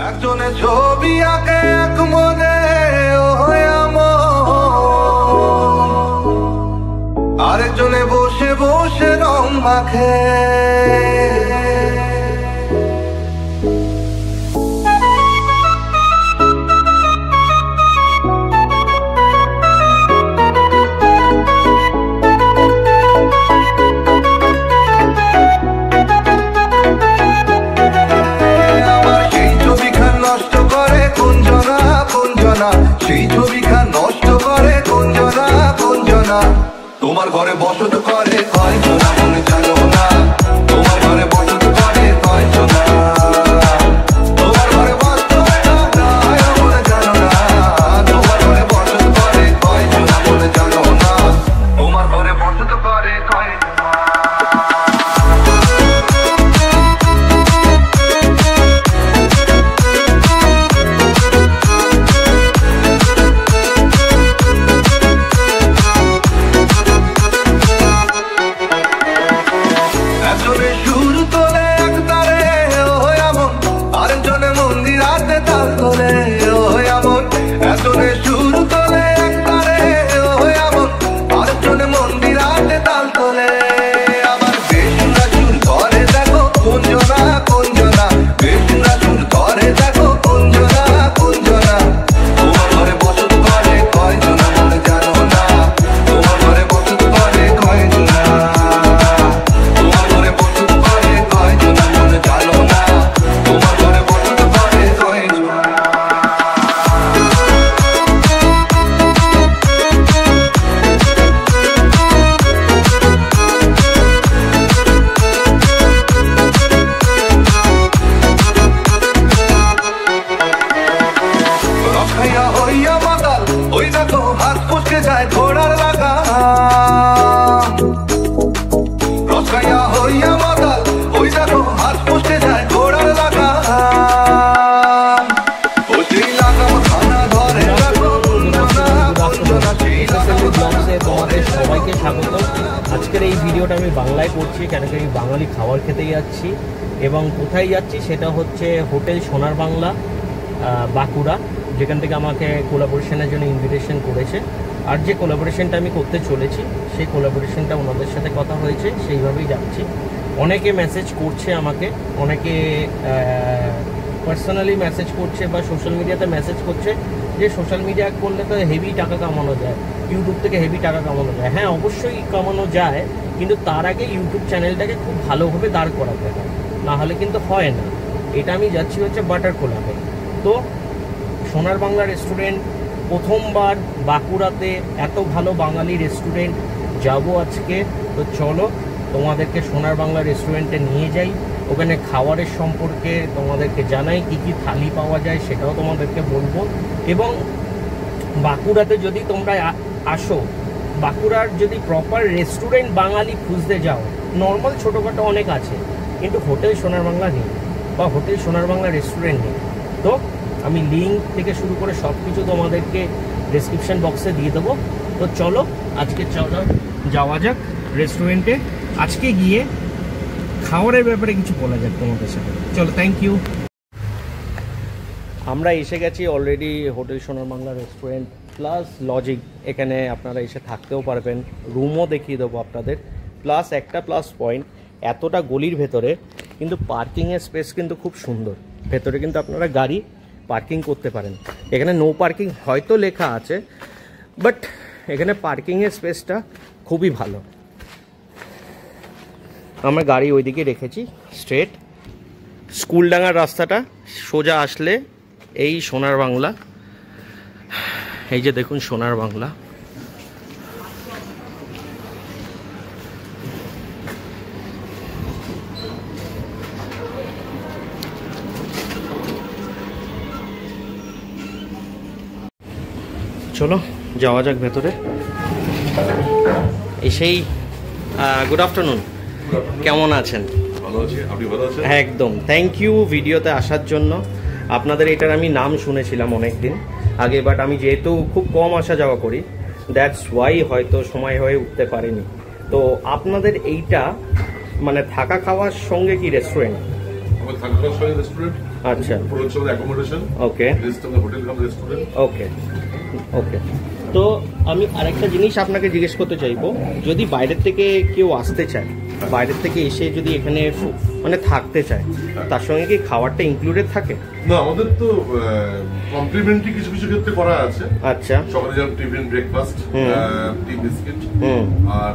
একজনে ছবি আঁকে এক মনে আরেকজনে বসে বসে রং মাখে। সেই ছবিখান নষ্ট করে কোনজনা কোনজনা, তোমার ঘরে বসত করে কয়জনা মনে জানো না, তোমার ঘরে বসত করে কয়জনা, তোমার ঘরে বসত মনে জানো না, তোমার ঘরে বসত করে কয়জনা মনে জানো না, তোমার ঘরে বসত করে কয়জনা। সবাইকে স্বাগত। আজকের এই ভিডিওটা আমি বাংলায় করছি, কেন কি আমি বাঙালি খাবার খেতে যাচ্ছি এবং কোথায় যাচ্ছি সেটা হচ্ছে হোটেল সোনার বাংলা বাঁকুড়া, যেখান থেকে আমাকে কোলাবোরেশনের জন্য ইনভিটেশন করেছে। আর যে কোলাবোরেশনটা আমি করতে চলেছি সেই কোলাবোরেশনটা ওনাদের সাথে কথা হয়েছে, সেইভাবেই যাচ্ছি। অনেকে মেসেজ করছে আমাকে, অনেকে পার্সোনালি মেসেজ করছে বা সোশ্যাল মিডিয়াতে মেসেজ করছে যে সোশ্যাল মিডিয়া করলে তো হেভি টাকা কামানো যায়, ইউটিউব থেকে হেভি টাকা কামানো যায়। হ্যাঁ, অবশ্যই কামানো যায়, কিন্তু তার আগে ইউটিউব চ্যানেলটাকে খুব ভালোভাবে দাঁড় করাতে হয়, না হলে কিন্তু হয় না। এটা আমি যাচ্ছি হচ্ছে বাটারকোলাতে। তো সোনার বাংলা রেস্টুরেন্ট প্রথমবার বাঁকুড়াতে, এত ভালো বাঙালি রেস্টুরেন্ট যাব আজকে। তো চলো তোমাদেরকে সোনার বাংলা রেস্টুরেন্টে নিয়ে যাই, ওখানে খাবারের সম্পর্কে তোমাদেরকে জানাই, কী কী থালি পাওয়া যায় সেটাও তোমাদেরকে বলবো। এবং বাঁকুড়াতে যদি তোমরা আসো, বাঁকুড়ার যদি প্রপার রেস্টুরেন্ট বাঙালি খুঁজতে যাও, নর্মাল ছোটোখাটো অনেক আছে, কিন্তু হোটেল সোনার বাংলা নেই বা হোটেল সোনার বাংলা রেস্টুরেন্ট নেই। তো আমি লিঙ্ক থেকে শুরু করে সব কিছু তোমাদেরকে ডেসক্রিপশন বক্সে দিয়ে দেবো। তো চলো আজকে যাওয়া যাক রেস্টুরেন্টে। আজকে গিয়ে খাবারের ব্যাপারে কিছু বলা যাক তোমাদের সাথে। চলো, থ্যাংক ইউ। আমরা এসে গেছি অলরেডি হোটেল সোনার বাংলা রেস্টুরেন্ট প্লাস লজিং। এখানে আপনারা এসে থাকতেও পারবেন, রুমও দেখিয়ে দেবো আপনাদের। প্লাস একটা প্লাস পয়েন্ট, এতটা গলির ভেতরে কিন্তু পার্কিংয়ের স্পেস কিন্তু খুব সুন্দর। ভেতরে কিন্তু আপনারা গাড়ি পার্কিং করতে পারেন। এখানে নো পার্কিং হয়তো লেখা আছে, বাট এখানে পার্কিংয়ের স্পেসটা খুবই ভালো। আমরা গাড়ি ওইদিকে রেখেছি স্ট্রেট। স্কুলডাঙ্গার রাস্তাটা সোজা আসলে এই সোনার বাংলা, এই যে দেখুন সোনার বাংলা। চলো যাওয়া যাক ভেতরে। এসেই গুড আফটারনুন, কেমন আছেন? ভালো আছি, আপনি ভালো আছেন? একদম, থ্যাংক ইউ ভিডিওতে আসার জন্য। আপনাদের এটার আমি নাম শুনেছিলাম অনেক দিন আগে, বাট আমি যেহেতু খুব কম আসা যাওয়া করি, দ্যাটস ওয়াই হয়তো সময় হয়ে উঠতে পারেনি। তো আপনাদের এইটা মানে থাকা খাওয়ার সঙ্গে কি রেস্টুরেন্ট? আমার থাকা খাওয়ার সঙ্গে রেস্টুরেন্ট আচ্ছা, উপরে হচ্ছে আমাদের অ্যাকোমোডেশন, ওকে, রেস্ট আমাদের হোটেল কাম রেস্টুরেন্ট। ওকে ওকে। তো আমি আরেকটা জিনিস আপনাকে জিজ্ঞেস করতে চাইবো, যদি বাইরের থেকে কেউ আসতে চায়, বাইরের থেকে এসে যদি এখানে মানে থাকতে চায়, তার সঙ্গে কি খাবারটা ইনক্লুডেড থাকে? না, আমাদের তো কমপ্লিমেন্টারি কিছু কিছু ক্ষেত্রে করা আছে। আচ্ছা, সকালে যেমন টিফিন, ব্রেকফাস্ট, টি বিস্কিট, আর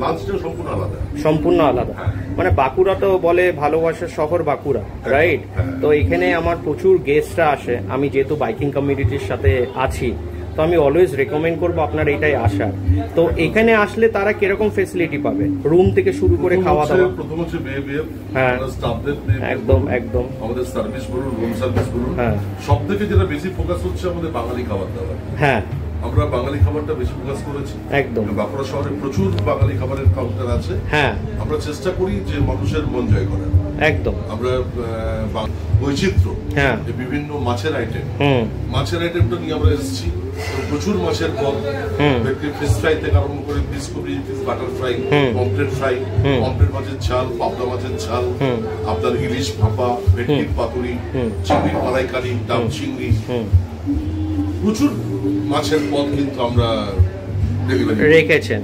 লাঞ্চটা সম্পূর্ণ আলাদা। সম্পূর্ণ আলাদা। হ্যাঁ। মানে বাঁকুড়া তো বলে ভালোবাসার শহর বাঁকুড়া, রাইট? হ্যাঁ। তো এখানে আমার প্রচুর গেস্টরা আসে, আমি যেহেতু বাইকিং কমিউনিটির সাথে আছি, তো আমি অলওয়েজ রেকমেন্ড করবো আপনার এটাই আসার। তো এখানে আসলে তারা কিরকম ফেসিলিটি পাবে, রুম থেকে শুরু করে খাওয়া দাওয়া? প্রথম হচ্ছে বিহেভিয়ার, হ্যাঁ, স্টাফদের একদম একদম, আমাদের সার্ভিস বলুন, রুম সার্ভিস বলুন, হ্যাঁ, সব থেকে যেটা বেশি ফোকাস হচ্ছে আমাদের বাঙালি খাবার দাবার। হ্যাঁ, আমরা বাঙালি খাবারটা বেশি ফোকাস করেছি। একদম। বাঁকুড়া শহরে প্রচুর বাঙালি খাবারের কাউন্টার আছে। হ্যাঁ, আমরা চেষ্টা করি যে মানুষের মন জয় করার। একদম। আমরা বৈচিত্র্য, হ্যাঁ, বিভিন্ন মাছের আইটেম, হুম, মাছের আইটেমটা নিয়ে আমরা এসেছি। প্রচুর মাছের পদ, ফিশ ফ্রাই থেকে আরম্ভ করে ফিশ কবি, fish butter fry, pomfret fry, pomfret মাছের ঝাল, পাবদা মাছের ঝাল, আপনার ইলিশ ভাপা, ভেটকির পাতুরি, চিংড়ি মালাইকারি, ডাব চিংড়ি, প্রচুর মাছের পদ কিন্তু আমরা রেখেছেন।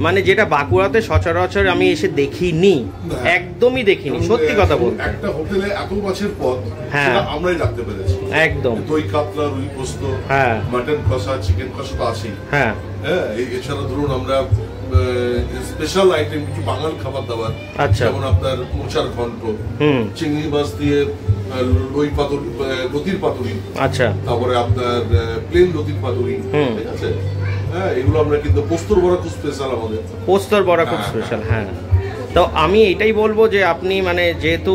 মানে যেটা বাঁকুড়াতে সচরাচর আমি এসে দেখিনি, একদমই দেখিনি, সত্যি কথা বলতে। একটা হোটেলে এত মাছের পদ, হ্যাঁ, আমরাই রাখতে পেরেছি। একদম। দই কাতলা, রুই পোস্ত, হ্যাঁ, মাটন কষা, চিকেন কষা তো আছেই। হ্যাঁ, হ্যাঁ, এছাড়া ধরুন আমরা স্পেশাল আইটেম কিছু বাঙাল খাবার দাবার, আচ্ছা, যেমন আপনার মোচার ঘন্ট, চিংড়ি মাছ দিয়ে লই পাতুরি, লতির পাতুরি, আচ্ছা, তারপরে আপনার প্লেন লতির পাতুরি, ঠিক আছে। হ্যাঁ, এগুলো আমরা কিন্তু পোস্তর বড়া খুব স্পেশাল আমাদের। পোস্তর বড়া খুব স্পেশাল, হ্যাঁ। তো আমি এটাই বলবো যে আপনি মানে যেহেতু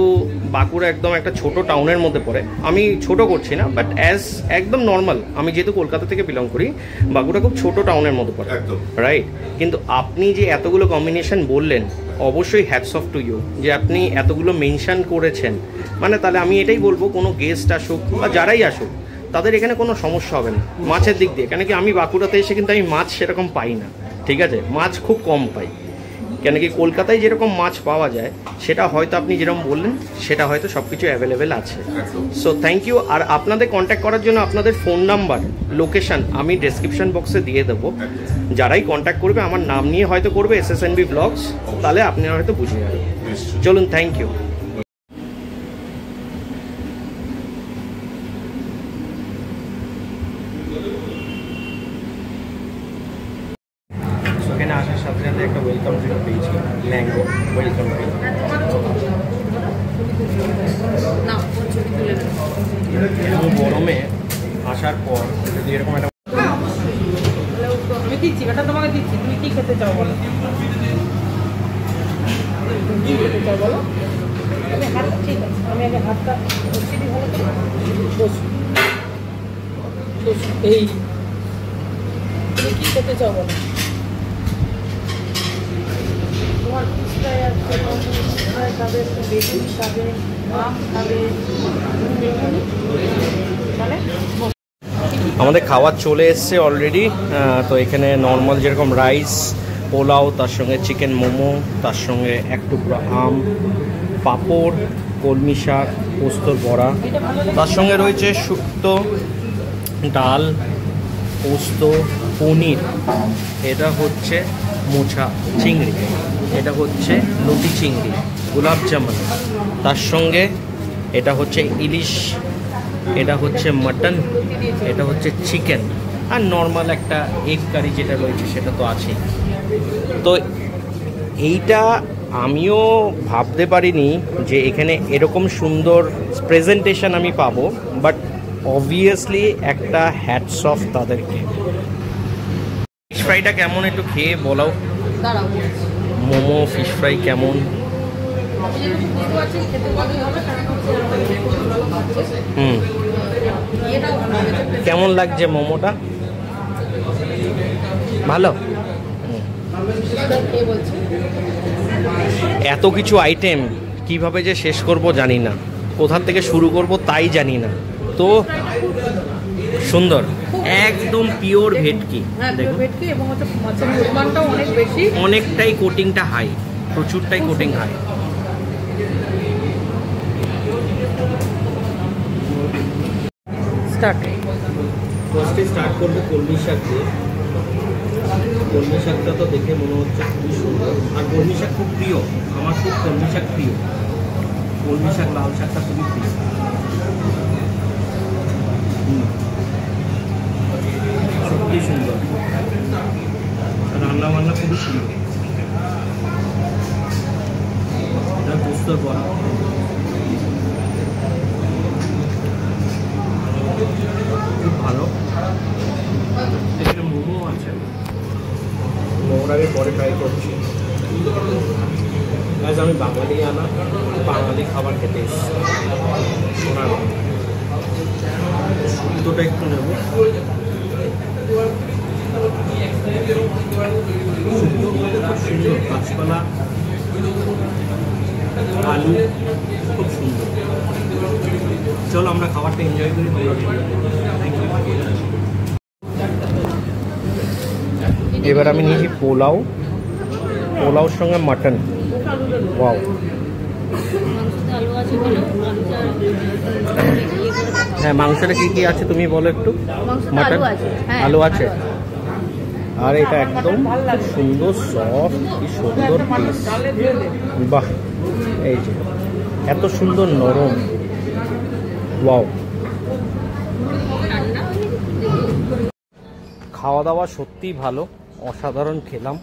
বাঁকুড়া একদম একটা ছোট টাউনের মধ্যে পড়ে, আমি ছোট করছি না, বাট অ্যাজ একদম নর্মাল, আমি যেহেতু কলকাতা থেকে বিলং করি, বাঁকুড়া খুব ছোট টাউনের মধ্যে পড়ে, রাইট? কিন্তু আপনি যে এতগুলো কম্বিনেশন বললেন, অবশ্যই হ্যাটস অফ টু ইউ যে আপনি এতগুলো মেনশন করেছেন। মানে তাহলে আমি এটাই বলবো, কোনো গেস্ট আসুক বা যারাই আসুক, তাদের এখানে কোনো সমস্যা হবে না মাছের দিক দিয়ে। কেন কি আমি বাঁকুড়াতে এসে কিন্তু আমি মাছ সেরকম পাই না, ঠিক আছে, মাছ খুব কম পাই। কেন কি কলকাতায় যেরকম মাছ পাওয়া যায়, সেটা হয়তো আপনি যেরকম বললেন, সেটা হয়তো সব কিছু অ্যাভেলেবেল আছে। So thank you. আর আপনাদের কন্ট্যাক্ট করার জন্য আপনাদের ফোন নাম্বার, লোকেশন আমি ডেসক্রিপশন বক্সে দিয়ে দেবো। যারাই কন্ট্যাক্ট করবে আমার নাম নিয়ে হয়তো করবে, SSNB ব্লগস, তাহলে আপনারা হয়তো বুঝে যাবেন। চলুন, থ্যাংক ইউ। এখানে আসার সাথে সাথে একটা ওয়েলকাম ড্রিঙ্ক পেয়েছি, ম্যাঙ্গো ওয়েলকাম ড্রিঙ্ক। গরমে আসার পর যদি এরকম একটা আমি দিচ্ছি, এটা তোমাকে দিচ্ছি, তুমি কি খেতে চাও বলো? কি খেতে চাও বলো? আমি হাতটা, ঠিক আছে, আমি আগে হাতটা বসিয়ে দিই, ভালো করে বসো। এই তুমি কি খেতে চাও বলো? তোমার ফুচকায় আছে, ফুচকায় খাবে, বেগুন খাবে, আম খাবে, মানে আমাদের খাবার চলে এসছে অলরেডি। তো এখানে নর্মাল যেরকম রাইস, পোলাও, তার সঙ্গে চিকেন মোমো, তার সঙ্গে এক টুকরো আম, পাঁপড়, কলমি শাক, পোস্তর বড়া, তার সঙ্গে রয়েছে শুক্তো, ডাল, পোস্ত, পনির, এটা হচ্ছে মোচা চিংড়ি, এটা হচ্ছে লতি চিংড়ি, গোলাপ জামুন, তার সঙ্গে এটা হচ্ছে ইলিশ, এটা হচ্ছে মাটন, এটা হচ্ছে চিকেন, আর নর্মাল একটা এগ কারি যেটা রয়েছে সেটা তো আছেই। তো এইটা আমিও ভাবতে পারিনি যে এখানে এরকম সুন্দর প্রেজেন্টেশন আমি পাবো, বাট অবভিয়াসলি একটা হ্যাটস অফ তাদেরকে। ফিশ ফ্রাইটা কেমন একটু খেয়ে বলাও। মোমো, ফিশ ফ্রাই কেমন? কেমন লাগছে মোমোটা? ভালো। এত কিছু আইটেম কিভাবে যে শেষ করব জানি না, কোথা থেকে শুরু করব তাই জানি না। তো সুন্দর, একদম পিওর ভেটকি, দেখুন অনেকটাই কোটিংটা হাই, প্রচুরটাই কোটিং হাই। স্টার্ট। ফার্স্টে স্টার্ট করবো কলমি শাক দিয়ে। কলমি শাকটা তো দেখে মনে হচ্ছে খুবই সুন্দর, আর কলমি শাক খুব প্রিয় আমার, খুব কলমি শাক প্রিয়। কলমি শাক, লাল শাকটা খুবই প্রিয়। সত্যি সুন্দর, রান্না বান্না খুবই সুন্দর। এটা প্রস্তুত করা খুব ভালো। এখানে মোমো আছে, মোমোর আগে পরে ট্রাই করছি। আজ আমি বাঙালি বাঙালি খাবার খেতে এসেছি। শুক্তোটা একটু নেব। শুক্তো খুব সুন্দর, কাঁচকলা, আলু, খুব সুন্দর। চলো আমরা খাবারটা এনজয় করি। এবার আমি নিয়েছি পোলাও, পোলাওর সঙ্গে মাটন। ওয়াও, হ্যাঁ মাংসটা কি কি আছে তুমি বলো একটু। মাটন, আলু আছে, আর এটা একদম সুন্দর সফট, কি সুন্দর পিস। বাহ, এই যে এত সুন্দর নরম। ওয়াও, খাওয়া দাওয়া সত্যিই ভালো, অসাধারণ খেলাম।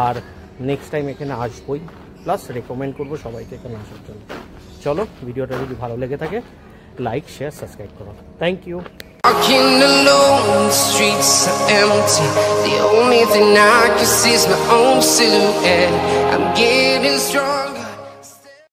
আর নেক্সট টাইম এখানে আসবই, প্লাস রেকমেন্ড করবো সবাইকে এখানে আসার জন্য। চলো, ভিডিওটা যদি ভালো লেগে থাকে লাইক, শেয়ার, সাবস্ক্রাইব করো। Thank you. Walking alone, the streets are empty. The only thing I can see is my own silhouette. I'm getting stronger.